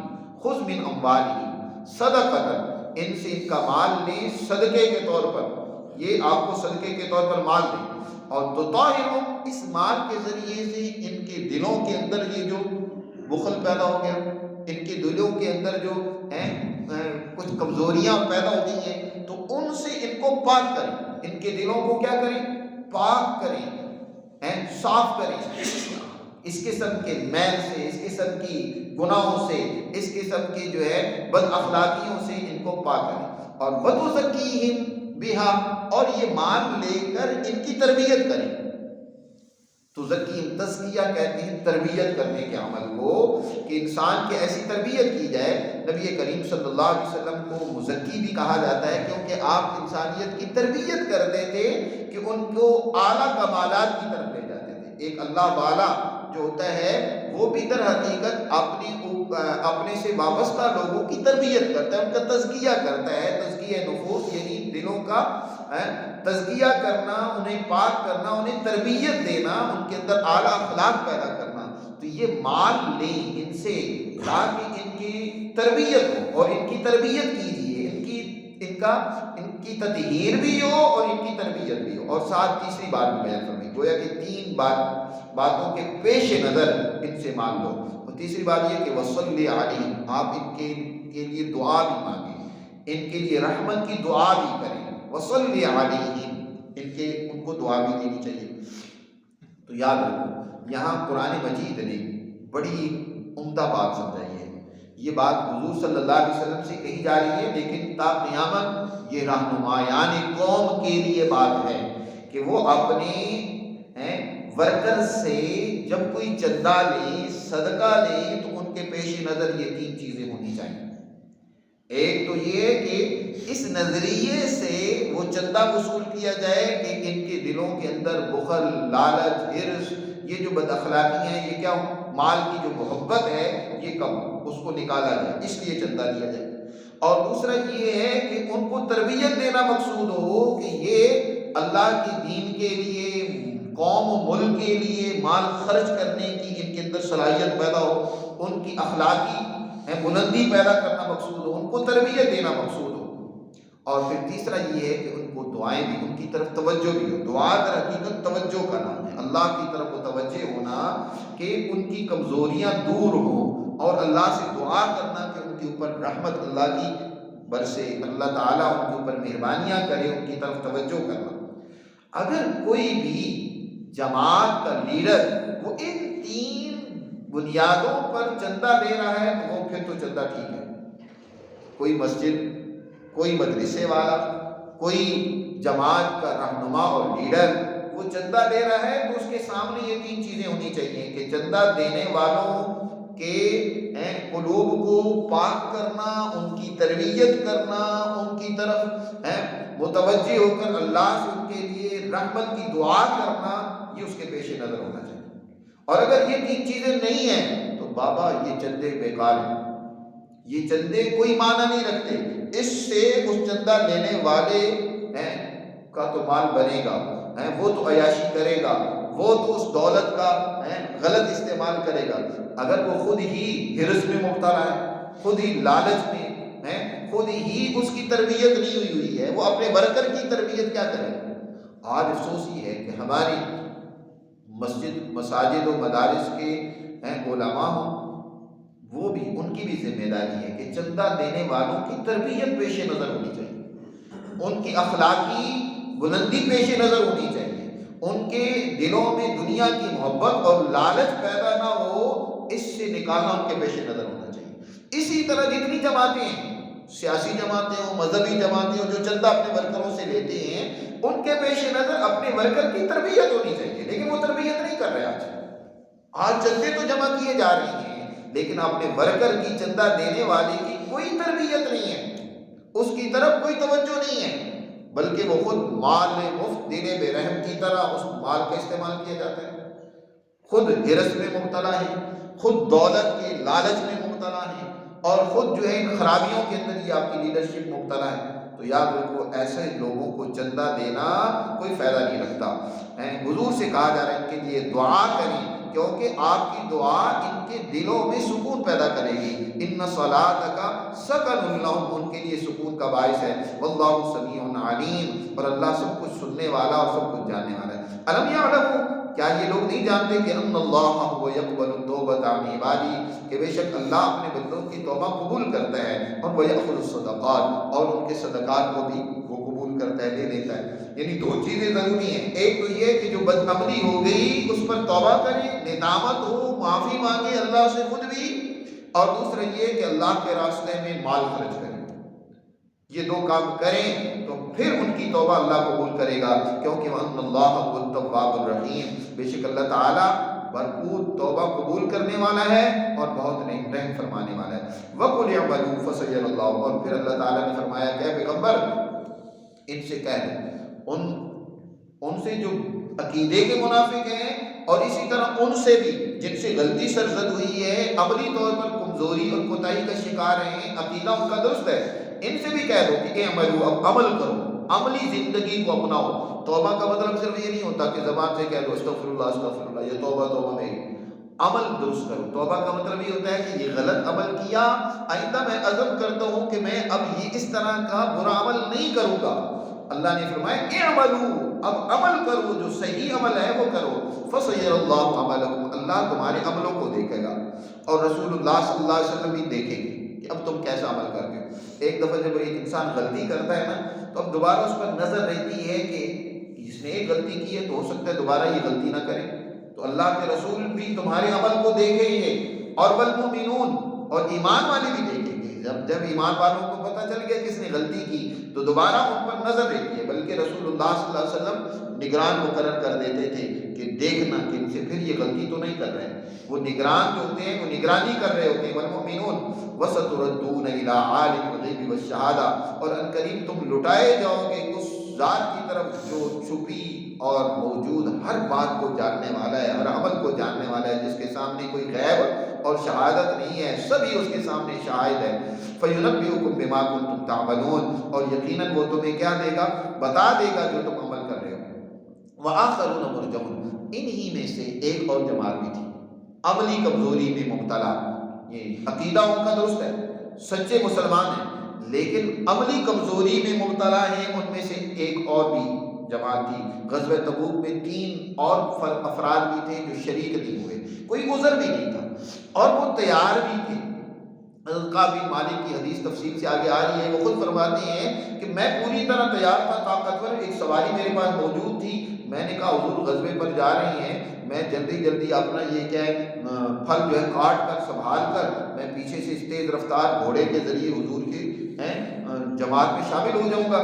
A: خذ من اموالہم صدقۃ، ان سے ان کا مال لیں صدقے کے طور پر، یہ آپ کو صدقے کے طور پر مال دیں، اور تطہرہم، اس مال کے ذریعے سے ان کے دلوں کے اندر یہ جو بخل پیدا ہو گیا، ان کے دلوں کے اندر جو کچھ کمزوریاں پیدا ہو گئی ہیں، تو ان سے ان کو پاک کریں، ان کے دلوں کو کیا کریں؟ پاک کریں، صاف کریں اس قسم کے میل سے، اس قسم کی گناہوں سے، اس قسم کی جو ہے بد اخلاقیوں سے ان کو پاک کریں، اور وتزکیہم بہا، اور یہ مال لے کر ان کی تربیت کریں۔ تزکیہم، تزکیہ کہتے ہیں تربیت کرنے کے عمل کو، کہ انسان کی ایسی تربیت کی جائے۔ نبی کریم صلی اللہ علیہ وسلم کو مزکی بھی کہا جاتا ہے، کیونکہ آپ انسانیت کی تربیت کرتے تھے کہ ان کو اعلیٰ کمالات کی طرف لے جاتے تھے۔ ایک اللہ والا جو ہوتا ہے وہ بھی در حقیقت اپنے سے وابستہ لوگوں کی تربیت کرتا ہے، ان کا تزکیہ کرتا ہے۔ تزکیہ نفوس یعنی دلوں کا تزکیہ کرنا، انہیں پاک کرنا، انہیں تربیت دینا، ان کے اندر اعلیٰ اخلاق پیدا کرنا۔ تو یہ مال لیں ان سے تاکہ ان کی تربیت ہو، اور ان کی تربیت کیجیے، ان کی تطہیر بھی ہو اور ان کی تربیت بھی ہو۔ اور ساتھ تیسری بات بھی بیان فرمائی، گویا کہ تین باتوں کے پیش نظر ان سے مانگ لو۔ اور تیسری بات یہ کہ وصلی علیہم، آپ ان کے لیے دعا بھی مانگیں، ان کے لیے رحمت کی دعا بھی کریں۔ وصلی علیہم، ان کو دعا بھی دینی چاہیے۔ تو یاد رکھو، یہاں قرآن مجید نے بڑی عمدہ بات سمجھائی ہے۔ یہ بات حضور صلی اللہ علیہ وسلم سے کہی جا رہی ہے، لیکن تا قیامت یہ رہنمایان قوم کے لیے بات ہے کہ وہ اپنے ورکر سے جب کوئی چندہ لیں، صدقہ لیں، تو ان کے پیش نظر یہ تین چیزیں ہونی چاہیے۔ ایک تو یہ کہ اس نظریے سے وہ چندہ وصول کیا جائے کہ ان کے دلوں کے اندر بخل، لالچ، حرص، یہ جو بد اخلاقی ہیں، یہ کیا مال کی جو محبت ہے یہ کم، اس کو نکالا جائے، اس لیے چندہ دیا جائے۔ اور دوسرا یہ ہے کہ ان کو تربیت دینا مقصود ہو کہ یہ اللہ کے دین کے لیے، قوم و ملک کے لیے مال خرچ کرنے کی ان کے اندر صلاحیت پیدا ہو، ان کی اخلاقی بلندی پیدا کرنا مقصود ہو، ان کو تربیت دینا مقصود ہو۔ اور پھر تیسرا یہ ہے کہ ان کو دعائیں بھی، ان کی طرف توجہ بھی ہو۔ دعا در حقیقت توجہ کا نام ہے، اللہ کی طرف متوجہ ہونا کہ ان کی کمزوریاں دور ہوں، اور اللہ سے دعا کرنا کہ ان کے اوپر رحمت اللہ کی برسے، اللہ تعالیٰ ان کے اوپر مہربانیاں کرے، ان کی طرف توجہ کرنا۔ اگر کوئی بھی جماعت کا لیڈر وہ ان تین بنیادوں پر چندہ دے رہا ہے تو وہ پھر تو چندہ ٹھیک ہے۔ کوئی مسجد، کوئی مدرسے والا، کوئی جماعت کا رہنما اور لیڈر وہ چندہ دے رہا ہے تو اس کے سامنے یہ تین چیزیں ہونی چاہیے کہ چندہ دینے والوں کے قلوب کو پاک کرنا، ان کی تربیت کرنا، ان کی طرف متوجہ ہو کر اللہ سے ان کے لیے رحمت کی دعا کرنا، یہ اس کے پیش نظر ہونا چاہیے۔ اور اگر یہ تین چیزیں نہیں ہیں تو بابا یہ چندے بیکار ہیں، یہ چندے کوئی معنی نہیں رکھتے، اس سے اس چندہ لینے والے کا تو مال بنے گا، وہ تو عیاشی کرے گا، وہ تو اس دولت کا غلط استعمال کرے گا۔ اگر وہ خود ہی حرص میں مبتلا ہے، خود ہی لالچ میں، خود ہی اس کی تربیت نہیں ہوئی ہے، وہ اپنے ورکر کی تربیت کیا کرے؟ آج افسوس یہ ہے کہ ہماری مساجد و مدارس کے علماء ہوں، وہ بھی، ان کی بھی ذمہ داری ہے کہ چندہ دینے والوں کی تربیت پیش نظر ہونی چاہیے، ان کی اخلاقی بلندی پیش نظر ہونی چاہیے، ان کے دلوں میں دنیا کی محبت اور لالچ پیدا نہ ہو، اس سے نکالنا ان کے پیش نظر ہونا چاہیے۔ اسی طرح جتنی جماعتیں ہیں، سیاسی جماعتیں ہوں، مذہبی جماعتیں ہوں، جو چندہ اپنے ورکروں سے لیتے ہیں، ان کے پیش نظر اپنے ورکر کی تربیت ہونی چاہیے، لیکن وہ تربیت نہیں کر رہے۔ آج چندے تو جمع کیے جا رہے ہیں، لیکن اپنے ورکر کی، چندہ دینے والے کی کوئی تربیت نہیں ہے، اس کی طرف کوئی توجہ نہیں ہے۔ بلکہ وہ خود مال مفت دینے بے رحم کی طرح اس مال کا استعمال کیا جاتا ہے، خود ہرس میں مبتلا ہے، خود دولت کے لالچ میں مبتلا ہے، اور خود جو ہے ان خرابیوں کے اندر یہ آپ کی لیڈرشپ مبتلا ہے، تو یاد رکھو ایسے لوگوں کو چندہ دینا کوئی فائدہ نہیں رکھتا۔ حضور سے کہا جا رہا ہے ان کے لیے دعا کریں، کیونکہ آپ کی دعا ان کے دلوں میں سکون پیدا کرے گی۔ ان صلاتک سکن لہم، ان کے لیے سکون کا باعث ہے۔ واللہ سمیع علیم، اور اللہ سب کچھ سننے والا اور سب کچھ جاننے والا ہے۔ الم یعلموا، کیا یہ لوگ نہیں جانتے کہ ان اللہ هو يقبل التوبۃ عن عبادہ، کہ بے شک اللہ اپنے بندوں کی توبہ قبول کرتا ہے، اور ويأخذ الصدقات، اور ان کے صدقات کو بھی وہ قبول کرتا ہے، لے لیتا ہے۔ یعنی دو چیزیں ضروری ہیں، ایک تو یہ کہ جو بدعملی ہو گئی اس پر توبہ کرے، ندامت ہو، معافی مانگے اللہ سے خود بھی، اور دوسرا یہ کہ اللہ کے راستے میں مال خرچ کریں۔ یہ دو کام کریں تو پھر ان کی توبہ اللہ قبول کرے گا، کیونکہ وَأَنَّ اللَّهَ هُوَ التَّوَّابُ الرَّحِيمُ، بے شک اللہ تعالیٰ بھرپور توبہ قبول کرنے والا ہے اور بہت رحم فرمانے والا ہے۔ وَقُلْ اعْمَلُوا فَسَيَرَى اللَّهُ، اور پھر اللہ تعالیٰ نے فرمایا کہ پیغمبر ان سے کہہ دو، ان سے جو عقیدے کے منافق ہیں، اور اسی طرح ان سے بھی جن سے غلطی سرزد ہوئی ہے، عملی طور پر کمزوری اور کوتاہی کا شکار ہیں، عقیدہ ان کا درست ہے، ان سے بھی کہہ دو کہ اعملوا، اب عمل کرو، عملی زندگی کو اپناؤ۔ توبہ کا مطلب صرف یہ نہیں ہوتا کہ زبان سے کہہ دو استغفر اللہ استغفر اللہ، یہ توبہ نہیں، عمل درست کرو۔ توبہ کا مطلب یہ ہوتا ہے کہ یہ غلط عمل کیا، آئندہ میں عزم کرتا ہوں کہ میں اب یہ اس طرح کا برا عمل نہیں کروں گا۔ اللہ نے فرمایا اعملوا، اب عمل کرو، جو صحیح عمل ہے وہ کرو۔ فَسَيَرَى اللَّهُ عَمَلَكُمْ، اللہ تمہارے عملوں کو دیکھے گا، اور رسول اللہ صلی اللہ علیہ وسلم بھی دیکھیں گے کہ اب تم کیسا عمل کرتے ہو۔ ایک دفعہ جب ایک انسان غلطی کرتا ہے نا، تو اب دوبارہ اس پر نظر رہتی ہے کہ اس نے ایک غلطی کی ہے تو ہو سکتا ہے دوبارہ یہ غلطی نہ کرے، تو اللہ کے رسول بھی تمہارے عمل کو دیکھیں گے، اور والمؤمنون، اور ایمان والے بھی دیکھیں گے۔ جب ایمان والوں کو پتہ چل گیا کس نے غلطی کی تو دوبارہ ان پر نظر رہتی ہے، بلکہ رسول اللہ صلی اللہ علیہ وسلم نگران مقرر کر دیتے تھے کہ دیکھنا کہ ان سے پھر یہ غلطی تو نہیں کر رہے ہیں۔ وہ نگران جو ہوتے ہیں وہ نگرانی کر رہے ہوتے ہیں۔ والمؤمنون وستردون الی عالم الغیب والشہادہ، اور ان قریب تم لٹائے جاؤ گے اس ذات کی طرف جو چھپی اور موجود ہر بات کو جاننے والا ہے، ہر عمل کو جاننے والا ہے، جس کے سامنے کوئی غیب اور شہادت نہیں ہے، سبھی اس کے سامنے شاہد ہے۔ فَيُنَبِّئُكُم بِمَا كُنتُمْ تَعْمَلُونَ، اور یقیناً وہ تمہیں کیا دے گا، بتا دے گا جو تم عمل کر رہے ہو۔ وَآخَرُونَ مُرْجَوْنَ، انہی میں سے ایک اور جماعت بھی تھی عملی کمزوری میں مبتلا، یہ عقیدہ ان کا درست ہے، سچے مسلمان ہیں، لیکن عملی کمزوری میں مبتلا ہیں۔ ان میں سے ایک اور بھی جماعت تھی، غزوہ تبوک میں 3 اور افراد بھی تھے جو شریک نہیں ہوئے، کوئی عذر بھی نہیں تھا، اور وہ تیار بھی تھے۔ حضرت کعب بن مالک کی حدیث تفصیل سے آگے آ رہی ہے، وہ خود فرماتے ہیں کہ میں پوری طرح تیار تھا، طاقتور، ایک سواری میرے پاس موجود تھی، میں نے کہا حضور غزوے پر جا رہی ہیں، میں جلدی اپنا یہ کیا ہے پھل جو ہے کاٹ کر سنبھال کر میں پیچھے سے اس تیز رفتار گھوڑے کے ذریعے حضور کی جماعت میں شامل ہو جاؤں گا،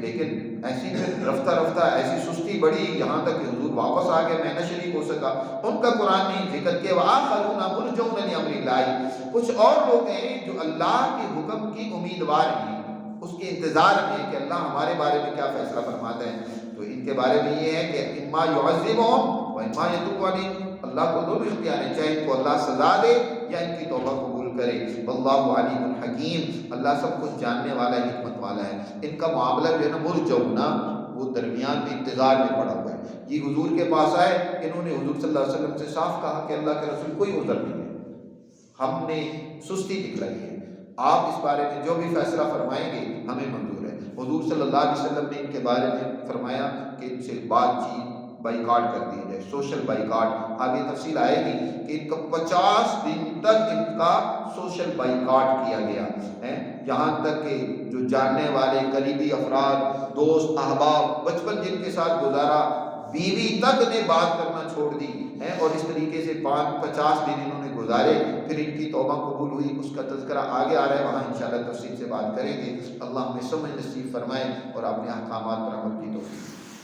A: لیکن ایسی پھر رفتہ ایسی سستی بڑھی یہاں تک کہ حضور واپس آ گئے، میں نہ شریک ہو سکا۔ ان کا قرآن نے ذکر کیا وآخرون مرجون لامر اللہ، کچھ اور لوگ ہیں جو اللہ کے حکم کی امیدوار ہیں، اس کے انتظار میں کہ اللہ ہمارے بارے میں کیا فیصلہ فرماتا ہے۔ تو ان کے بارے میں یہ ہے کہ اما یعذبہم و اما یتوب علیہم، اللہ کو دونوں اختیار ہیں، چاہے ان کو اللہ سزا دے یا ان کی توبہ قبول کرے۔ واللہ علیم الحکیم، اللہ سب کچھ جاننے والا ہے، حکمت والا ہے۔ ان کا معاملہ جو ہے نا مرجونا، وہ درمیان میں انتظار میں پڑا ہوا ہے۔ یہ حضور کے پاس آئے، انہوں نے حضور صلی اللہ علیہ وسلم سے صاف کہا کہ اللہ کے رسول کوئی عذر نہیں ہے، ہم نے سستی دکھلائی ہے، آپ اس بارے میں جو بھی فیصلہ فرمائیں گے ہمیں منظور ہے۔ حضور صلی اللہ علیہ وسلم نے ان کے بارے میں فرمایا کہ ان سے بات چیت بائیکاٹ کر دی جائے، سوشل بائیکاٹ، آگے تفصیل آئے گی کہ ان کا 50 دن تک ان کا سوشل بائیکاٹ کیا گیا ہے، یہاں تک کہ جو جاننے والے قریبی افراد، دوست، احباب، بچپن جن کے ساتھ گزارا، بیوی تک نے بات کرنا چھوڑ دی ہے، اور اس طریقے سے 50 دن انہوں نے گزارے، پھر ان کی توبہ قبول ہوئی۔ اس کا تذکرہ آگے آ رہا ہے، وہاں انشاءاللہ تفصیل سے بات کریں گے۔ اللہ ہمیں سمجھ نصیب فرمائے اور اپنے احکامات پر عمل کی توفیق